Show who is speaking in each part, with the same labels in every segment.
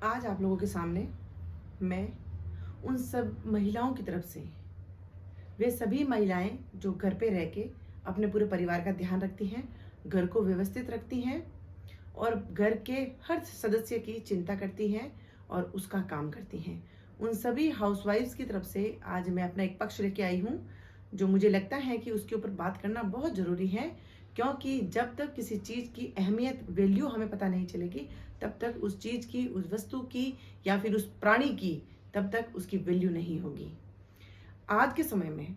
Speaker 1: आज आप लोगों के सामने मैं उन सब महिलाओं की तरफ से, वे सभी महिलाएं जो घर पे रह के अपने पूरे परिवार का ध्यान रखती हैं, घर को व्यवस्थित रखती हैं और घर के हर सदस्य की चिंता करती हैं और उसका काम करती हैं। उन सभी हाउसवाइफ्स की तरफ से आज मैं अपना एक पक्ष लेके आई हूँ, जो मुझे लगता है कि उसके ऊपर बात करना बहुत ज़रूरी है, क्योंकि जब तक किसी चीज़ की अहमियत, वैल्यू हमें पता नहीं चलेगी, तब तक उस चीज़ की, उस वस्तु की या फिर उस प्राणी की, तब तक उसकी वैल्यू नहीं होगी। आज के समय में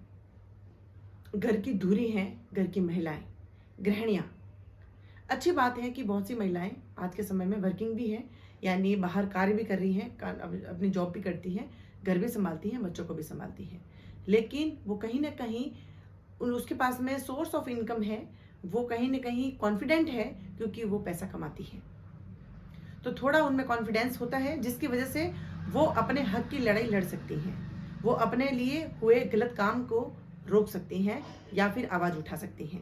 Speaker 1: घर की धुरी हैं, घर की महिलाएं, गृहिणियां। अच्छी बात है कि बहुत सी महिलाएं आज के समय में वर्किंग भी हैं, यानी बाहर कार्य भी कर रही हैं, अपनी जॉब भी करती हैं, घर भी संभालती हैं, बच्चों को भी संभालती हैं। लेकिन वो कहीं ना कहीं उसके पास में सोर्स ऑफ इनकम है, वो कहीं ना कहीं कॉन्फिडेंट है, क्योंकि वो पैसा कमाती है। तो थोड़ा उनमें कॉन्फिडेंस होता है, जिसकी वजह से वो अपने हक की लड़ाई लड़ सकती हैं। वो अपने लिए हुए गलत काम को रोक सकती हैं या फिर आवाज़ उठा सकती हैं।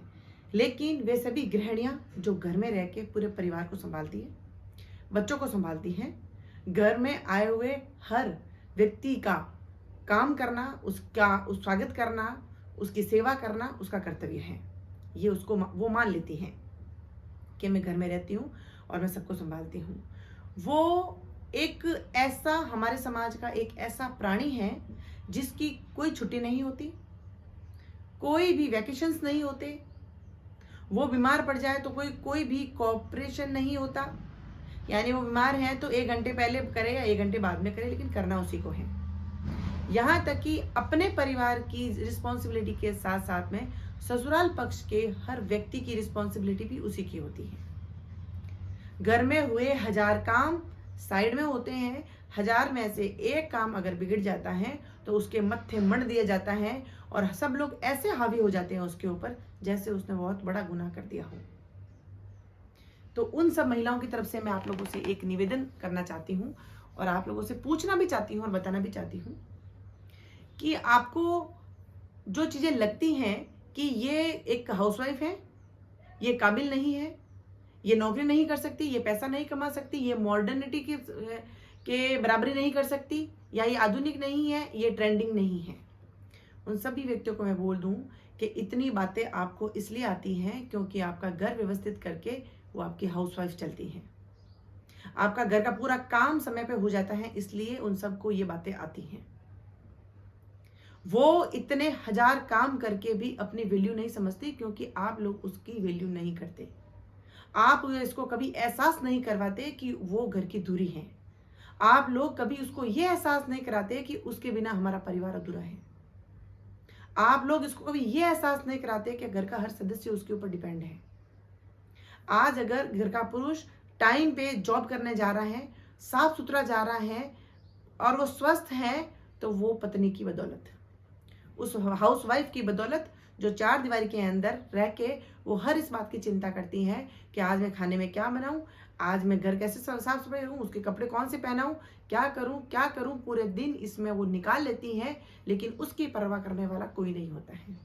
Speaker 1: लेकिन वे सभी गृहिणियाँ जो घर में रह के पूरे परिवार को संभालती हैं, बच्चों को संभालती हैं, घर में आए हुए हर व्यक्ति का काम करना, उस स्वागत करना, उसकी सेवा करना उसका कर्तव्य है। ये उसको वो मान लेती हैं कि मैं घर में रहती हूँ और मैं सबको संभालती हूँ। वो एक ऐसा, हमारे समाज का एक ऐसा प्राणी है जिसकी कोई छुट्टी नहीं होती, कोई भी वैकेशंस नहीं होते। वो बीमार पड़ जाए तो कोई कोई भी कॉपरेशन नहीं होता, यानी वो बीमार है तो 1 घंटे पहले करे या 1 घंटे बाद में करे, लेकिन करना उसी को है। यहाँ तक कि अपने परिवार की रिस्पॉन्सिबिलिटी के साथ साथ में ससुराल पक्ष के हर व्यक्ति की रिस्पॉन्सिबिलिटी भी उसी की होती है। घर में हुए 1000 काम साइड में होते हैं, 1000 में से एक काम अगर बिगड़ जाता है तो उसके मत्थे मंड दिया जाता है और सब लोग ऐसे हावी हो जाते हैं उसके ऊपर जैसे उसने बहुत बड़ा गुनाह कर दिया हो। तो उन सब महिलाओं की तरफ से मैं आप लोगों से एक निवेदन करना चाहती हूँ और आप लोगों से पूछना भी चाहती हूँ और बताना भी चाहती हूँ कि आपको जो चीजें लगती हैं कि ये एक हाउसवाइफ है, ये काबिल नहीं है, ये नौकरी नहीं कर सकती, ये पैसा नहीं कमा सकती, ये मॉडर्निटी के बराबरी नहीं कर सकती, या ये आधुनिक नहीं है, ये ट्रेंडिंग नहीं है, उन सभी व्यक्तियों को मैं बोल दूं कि इतनी बातें आपको इसलिए आती हैं क्योंकि आपका घर व्यवस्थित करके वो आपकी हाउसवाइफ चलती है। आपका घर का पूरा काम समय पे हो जाता है, इसलिए उन सबको ये बातें आती हैं। वो इतने 1000 काम करके भी अपनी वैल्यू नहीं समझती, क्योंकि आप लोग उसकी वैल्यू नहीं करते। आप इसको कभी एहसास नहीं करवाते कि वो घर की दूरी है। आप लोग कभी उसको ये एहसास नहीं कराते कि उसके बिना हमारा परिवार अधूरा है। आप लोग इसको कभी ये एहसास नहीं कराते कि घर का हर सदस्य उसके ऊपर डिपेंड है। आज अगर घर का पुरुष टाइम पे जॉब करने जा रहा है, साफ सुथरा जा रहा है और वो स्वस्थ है, तो वो पत्नी की बदौलत, उस हाउसवाइफ की बदौलत, जो 4 दीवारी के अंदर रह के वो हर इस बात की चिंता करती हैं कि आज मैं खाने में क्या बनाऊं, आज मैं घर कैसे साफ सफाई करूं, उसके कपड़े कौन से पहनाऊं, क्या करूं, पूरे दिन इसमें वो निकाल लेती हैं, लेकिन उसकी परवाह करने वाला कोई नहीं होता है।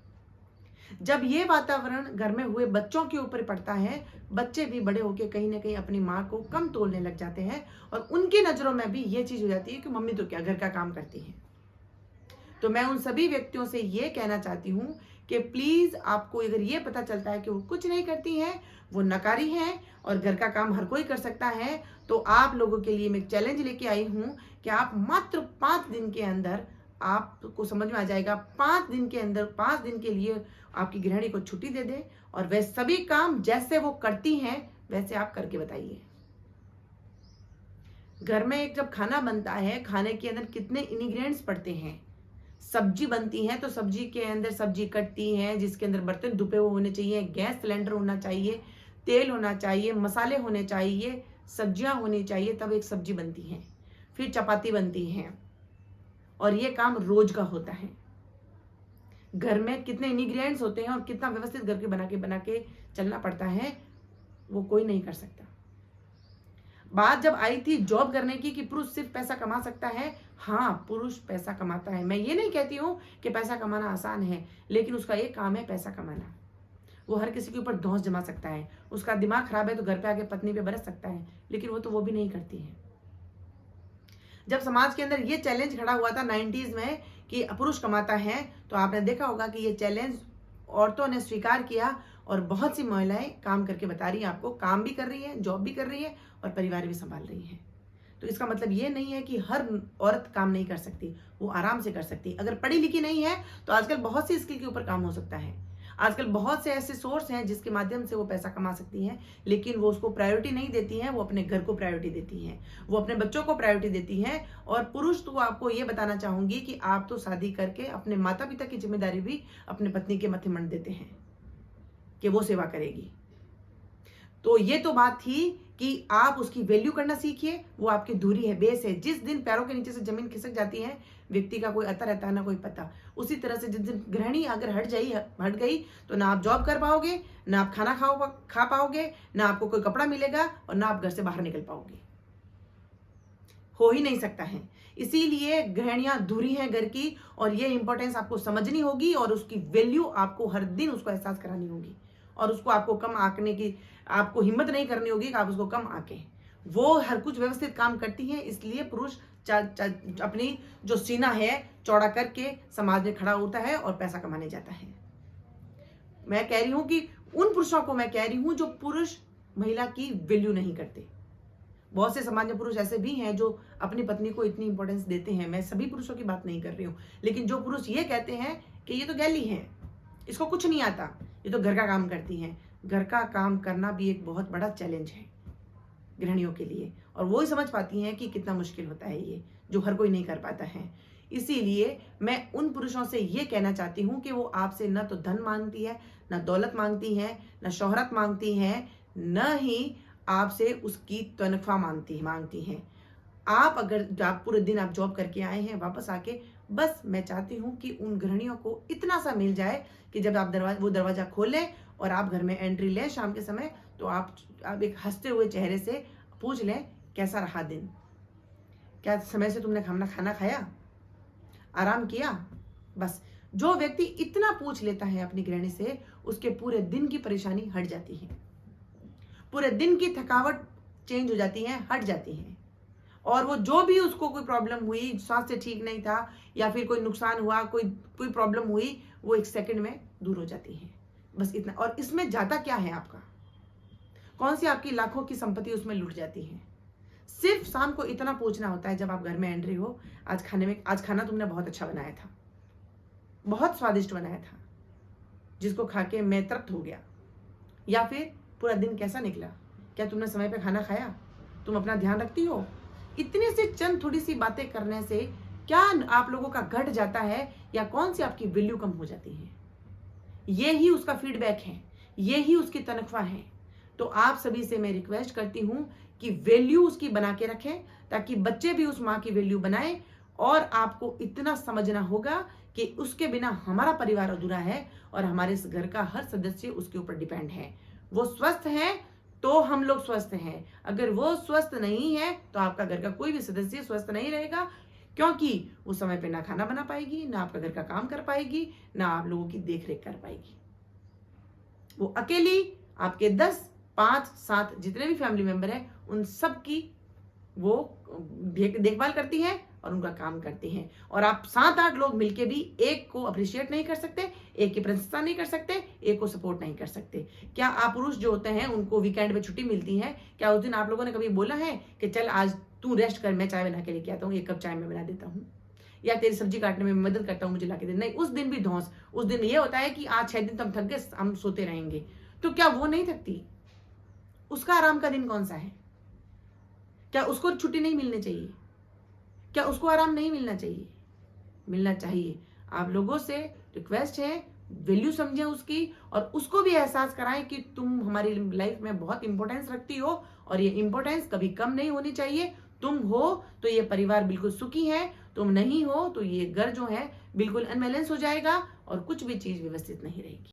Speaker 1: जब ये वातावरण घर में हुए बच्चों के ऊपर पड़ता है, बच्चे भी बड़े होकर कहीं ना कहीं अपनी माँ को कम तोलने लग जाते हैं और उनकी नजरों में भी ये चीज हो जाती है कि मम्मी तो क्या घर का काम करती है। तो मैं उन सभी व्यक्तियों से ये कहना चाहती हूँ कि प्लीज, आपको अगर ये पता चलता है कि वो कुछ नहीं करती हैं, वो नकारी हैं और घर का काम हर कोई कर सकता है, तो आप लोगों के लिए मैं एक चैलेंज लेके आई हूँ कि आप मात्र 5 दिन के अंदर, आपको समझ में आ जाएगा, 5 दिन के अंदर, 5 दिन के लिए आपकी गृहिणी को छुट्टी दे दें और वह सभी काम जैसे वो करती हैं वैसे आप करके बताइए। घर में एक जब खाना बनता है, खाने के अंदर कितने इंग्रेडिएंट्स पड़ते हैं। सब्जी बनती है तो सब्जी के अंदर सब्जी कटती है, जिसके अंदर बर्तन धुपे हुए होने चाहिए, गैस सिलेंडर होना चाहिए, तेल होना चाहिए, मसाले होने चाहिए, सब्जियां होनी चाहिए, तब एक सब्जी बनती है। फिर चपाती बनती है और ये काम रोज का होता है। घर में कितने इंग्रेडिएंट्स होते हैं और कितना व्यवस्थित घर के बना के चलना पड़ता है, वो कोई नहीं कर सकता। बात जब आई थी जॉब करने की कि पुरुष सिर्फ पैसा कमा सकता है, हाँ, पुरुष पैसा कमाता है। मैं ये नहीं कहती हूँ कि पैसा कमाना आसान है, लेकिन उसका एक काम है पैसा कमाना। वो हर किसी के ऊपर धौंस जमा सकता है, उसका दिमाग खराब है तो घर पे आके पत्नी पे बरस सकता है, लेकिन वो भी नहीं करती है। जब समाज के अंदर ये चैलेंज खड़ा हुआ था 90s में कि पुरुष कमाता है, तो आपने देखा होगा कि ये चैलेंज औरतों ने स्वीकार किया और बहुत सी महिलाएं काम करके बता रही हैं, आपको काम भी कर रही हैं, जॉब भी कर रही हैं और परिवार भी संभाल रही हैं। तो इसका मतलब ये नहीं है कि हर औरत काम नहीं कर सकती, वो आराम से कर सकती। अगर पढ़ी लिखी नहीं है तो आजकल बहुत सी स्किल के ऊपर काम हो सकता है। आजकल बहुत से ऐसे सोर्स हैं जिसके माध्यम से वो पैसा कमा सकती हैं, लेकिन वो उसको प्रायोरिटी नहीं देती हैं, वो अपने घर को प्रायोरिटी देती हैं, वो अपने बच्चों को प्रायोरिटी देती हैं। और पुरुष तो आपको ये बताना चाहूंगी कि आप तो शादी करके अपने माता पिता की जिम्मेदारी भी अपने पत्नी के माथे मंड देते हैं कि वो सेवा करेगी। तो ये तो बात थी कि आप उसकी वैल्यू करना सीखिए, वो आपकी दूरी है, बेस है। जिस दिन पैरों के नीचे से जमीन खिसक जाती है, व्यक्ति का कोई अता रहता है ना कोई पता। उसी तरह से जिस दिन गृहिणी अगर हट गई तो ना आप जॉब कर पाओगे, ना आप खाना खा पाओगे, ना आपको कोई कपड़ा मिलेगा और ना आप घर से बाहर निकल पाओगे। हो ही नहीं सकता है। इसीलिए गृहिणियां दूरी हैं घर की, और ये इंपॉर्टेंस आपको समझनी होगी और उसकी वैल्यू आपको हर दिन उसको एहसास करानी होगी। और उसको आपको कम आंकने की आपको हिम्मत नहीं करनी होगी कि आप उसको कम आंके। वो हर कुछ व्यवस्थित काम करती हैं, इसलिए पुरुष अपनी जो सीना है चौड़ा करके समाज में खड़ा होता है और पैसा कमाने जाता है। मैं कह रही हूं कि उन पुरुषों को मैं कह रही हूं जो पुरुष महिला की वैल्यू नहीं करते। बहुत से समाज में पुरुष ऐसे भी हैं जो अपनी पत्नी को इतनी इंपॉर्टेंस देते हैं। मैं सभी पुरुषों की बात नहीं कर रही हूं, लेकिन जो पुरुष ये कहते हैं कि ये तो गैली है, इसको कुछ नहीं आता, ये तो घर का काम करती हैं। घर का काम करना भी एक बहुत बड़ा चैलेंज है गृहिणियों के लिए, और वो ही समझ पाती हैं कि कितना मुश्किल होता है ये, जो हर कोई नहीं कर पाता है। इसीलिए मैं उन पुरुषों से ये कहना चाहती हूँ कि वो आपसे न तो धन मांगती है, न दौलत मांगती है, न शोहरत मांगती है, न ही आपसे उसकी तनख्वाह मांगती हैं। आप अगर आप पूरे दिन आप जॉब करके आए हैं, वापस आके बस मैं चाहती हूँ कि उन गृहिणियों को इतना सा मिल जाए कि जब आप वो दरवाजा खोलें और आप घर में एंट्री लें शाम के समय, तो आप एक हंसते हुए चेहरे से पूछ लें, कैसा रहा दिन, क्या समय से तुमने खाना खाया, आराम किया। बस जो व्यक्ति इतना पूछ लेता है अपनी गृहिणी से, उसके पूरे दिन की परेशानी हट जाती है, पूरे दिन की थकावट चेंज हो जाती है, हट जाती है। और वो जो भी उसको कोई प्रॉब्लम हुई, स्वास्थ्य ठीक नहीं था या फिर कोई नुकसान हुआ, कोई प्रॉब्लम हुई, वो एक सेकंड में दूर हो जाती है। बस इतना। और इसमें जाता क्या है आपका, कौन सी आपकी लाखों की संपत्ति उसमें लुट जाती है। सिर्फ शाम को इतना पूछना होता है जब आप घर में एंट्री हो, आज खाना तुमने बहुत अच्छा बनाया था, बहुत स्वादिष्ट बनाया था, जिसको खा के मैं तृप्त हो गया। या फिर पूरा दिन कैसा निकला, क्या तुमने समय पे खाना खाया, तुम अपना ध्यान रखती हो। इतने से चंद थोड़ी सी बातें करने से क्या आप लोगों का घट जाता है या कौन सी आपकी वैल्यू कम हो जाती है। ये ही उसका फीडबैक है, ये ही उसकी तनख्वाह है। तो आप सभी से मैं रिक्वेस्ट करती हूं कि वैल्यू उसकी बना के रखें, ताकि बच्चे भी उस माँ की वैल्यू बनाएं। और आपको इतना समझना होगा कि उसके बिना हमारा परिवार अधूरा है और हमारे इस घर का हर सदस्य उसके ऊपर डिपेंड है। वो स्वस्थ है तो हम लोग स्वस्थ हैं, अगर वो स्वस्थ नहीं है तो आपका घर का कोई भी सदस्य स्वस्थ नहीं रहेगा, क्योंकि वो समय पे ना खाना बना पाएगी, ना आपका घर का काम कर पाएगी, ना आप लोगों की देखरेख कर पाएगी। वो अकेली आपके 10, 5, 7 जितने भी फैमिली मेंबर हैं उन सब की वो देखभाल करती है और उनका काम करती हैं। और आप 7-8 लोग मिलके भी एक को अप्रिशिएट नहीं कर सकते, एक की प्रशंसा नहीं कर सकते, एक को सपोर्ट नहीं कर सकते। क्या आप पुरुष जो होते हैं उनको वीकेंड में छुट्टी मिलती है, क्या उस दिन आप लोगों ने कभी बोला है कि चल आज तू रेस्ट कर, मैं चाय बना के लेके आता हूँ, 1 कप चाय मैं बना देता हूँ, या तेरी सब्जी काटने में मदद करता हूँ, मुझे ला के दे। नहीं, उस दिन भी धौंस। उस दिन ये होता है कि आज 6 दिन तो हम थक गए, हम सोते रहेंगे। तो क्या वो नहीं थकती? उसका आराम का दिन कौन सा है? क्या उसको छुट्टी नहीं मिलनी चाहिए? क्या उसको आराम नहीं मिलना चाहिए? मिलना चाहिए। आप लोगों से रिक्वेस्ट है, वैल्यू समझें उसकी और उसको भी एहसास कराएं कि तुम हमारी लाइफ में बहुत इंपॉर्टेंस रखती हो और ये इंपॉर्टेंस कभी कम नहीं होनी चाहिए। तुम हो तो ये परिवार बिल्कुल सुखी है, तुम नहीं हो तो ये घर जो है बिल्कुल अनबैलेंस हो जाएगा और कुछ भी चीज व्यवस्थित नहीं रहेगी।